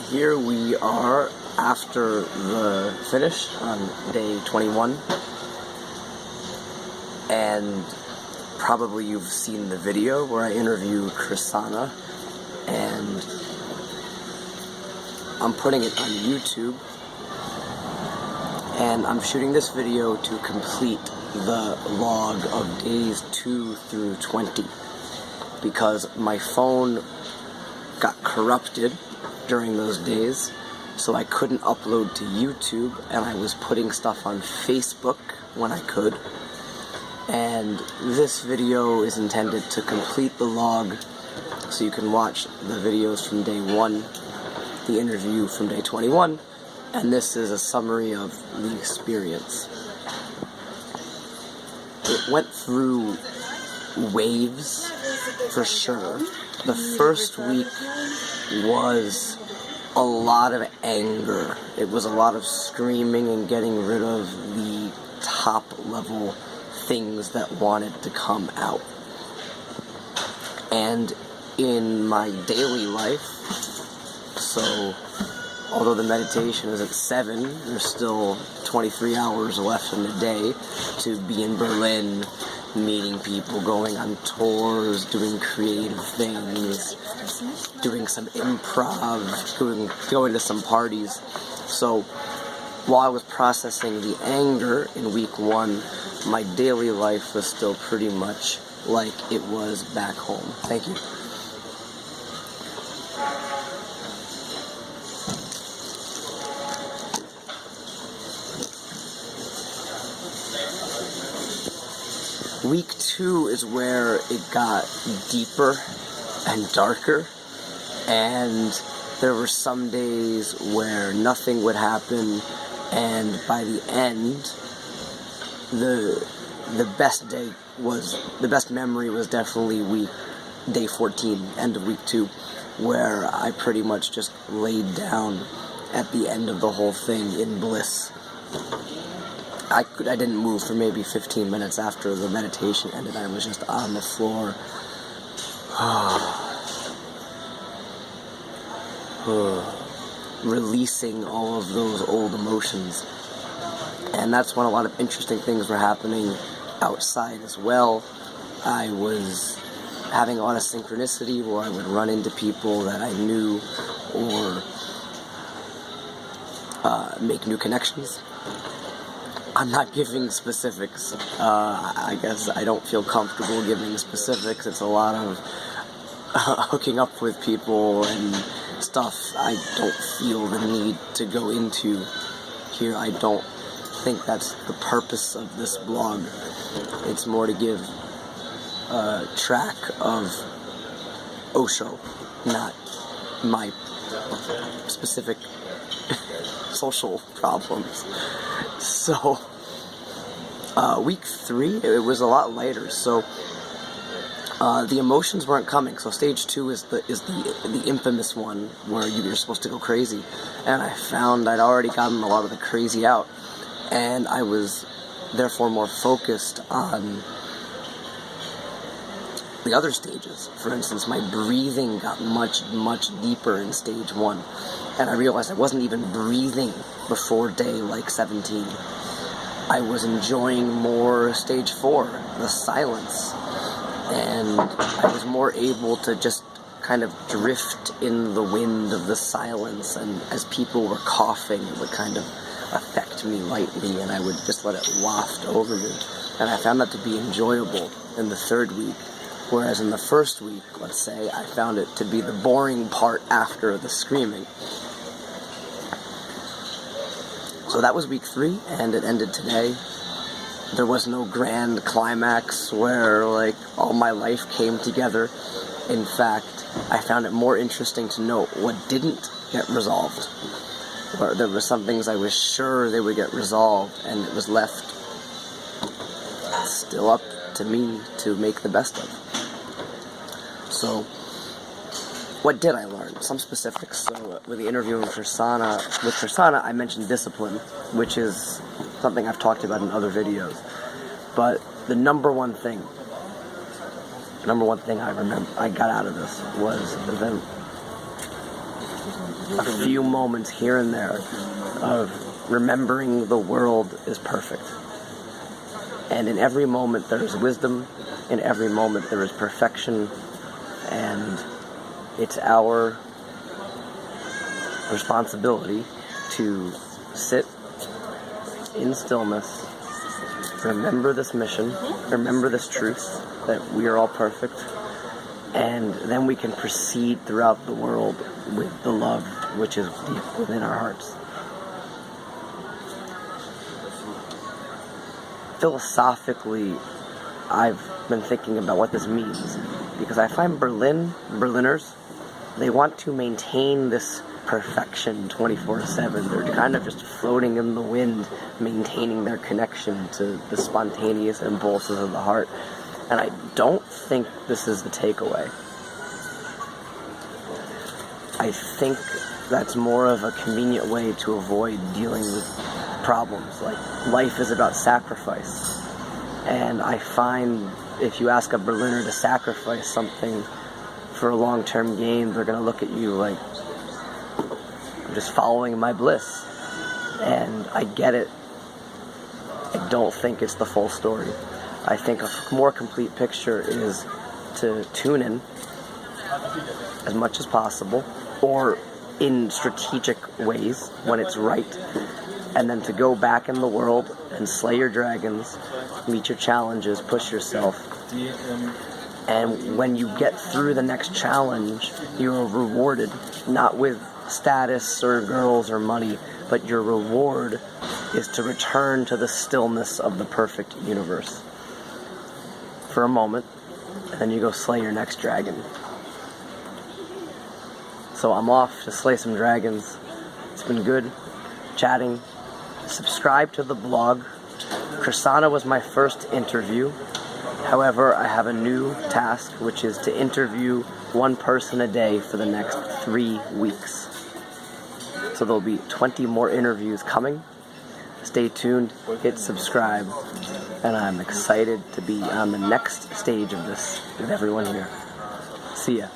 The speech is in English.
here we are after the finish on day 21, and probably you've seen the video where I interview Chrisana, and I'm putting it on YouTube, and I'm shooting this video to complete the log of days 2 through 20, because my phone got corrupted during those days, so I couldn't upload to YouTube, and I was putting stuff on Facebook when I could. And this video is intended to complete the log, so you can watch the videos from day 1, the interview from day 21, and this is a summary of the experience. It went through waves, for sure. The first week was a lot of anger. It was a lot of screaming and getting rid of the top level things that wanted to come out. And in my daily life, so although the meditation is at 7, there's still 23 hours left in the day to be in Berlin, meeting people, going on tours, doing creative things, doing some improv, going to some parties. So while I was processing the anger in week 1, my daily life was still pretty much like it was back home. Thank you. Week 2 is where it got deeper and darker, and there were some days where nothing would happen, and by the end, the best memory was definitely day 14, end of week 2, where I pretty much just laid down at the end of the whole thing in bliss. I didn't move for maybe 15 minutes after the meditation ended. I was just on the floor, releasing all of those old emotions. And that's when a lot of interesting things were happening outside as well. I was having a lot of synchronicity where I would run into people that I knew or make new connections. I'm not giving specifics. I guess I don't feel comfortable giving specifics. It's a lot of hooking up with people and stuff I don't feel the need to go into here. I don't think that's the purpose of this blog. It's more to give a track of OSHO, not my specific social problems. So, week 3, it was a lot lighter, so the emotions weren't coming. So stage 2 is the infamous one where you're supposed to go crazy, and I found I'd already gotten a lot of the crazy out, and I was therefore more focused on the other stages. For instance, my breathing got much deeper in stage 1, and I realized I wasn't even breathing before day 17. I was enjoying more stage 4, the silence, and I was more able to just kind of drift in the wind of the silence, and as people were coughing, it would kind of affect me lightly, and I would just let it waft over me, and I found that to be enjoyable in the 3rd week, whereas in the 1st week, let's say, I found it to be the boring part after the screaming. So that was week 3, and it ended today. There was no grand climax where, like, all my life came together. In fact, I found it more interesting to note what didn't get resolved. Where there were some things I was sure they would get resolved, and it was left still up to me to make the best of. So, what did I learn? Some specifics. So, with the interview with Chrisana, I mentioned discipline, which is something I've talked about in other videos. But the number one thing I remember I got out of this was a few moments here and there of remembering the world is perfect. And in every moment there is wisdom, in every moment there is perfection, and it's our responsibility to sit in stillness, remember this mission, remember this truth that we are all perfect, and then we can proceed throughout the world with the love which is deep within our hearts. Philosophically, I've been thinking about what this means, because I find Berliners, they want to maintain this perfection 24/7. They're kind of just floating in the wind, maintaining their connection to the spontaneous impulses of the heart. And I don't think this is the takeaway. I think that's more of a convenient way to avoid dealing with problems. Like, life is about sacrifice. And I find if you ask a Berliner to sacrifice something for a long-term gain, they're going to look at you like, I'm just following my bliss. And I get it. I don't think it's the full story. I think a more complete picture is to tune in as much as possible, or in strategic ways when it's right, and then to go back in the world and slay your dragons, meet your challenges, push yourself. And when you get through the next challenge, you are rewarded, not with status or girls or money, but your reward is to return to the stillness of the perfect universe for a moment, and then you go slay your next dragon. So I'm off to slay some dragons. It's been good chatting. Subscribe to the blog. Krisanna was my first interview. However, I have a new task, which is to interview one person a day for the next 3 weeks. So there'll be 20 more interviews coming. Stay tuned, hit subscribe, and I'm excited to be on the next stage of this with everyone here. See ya.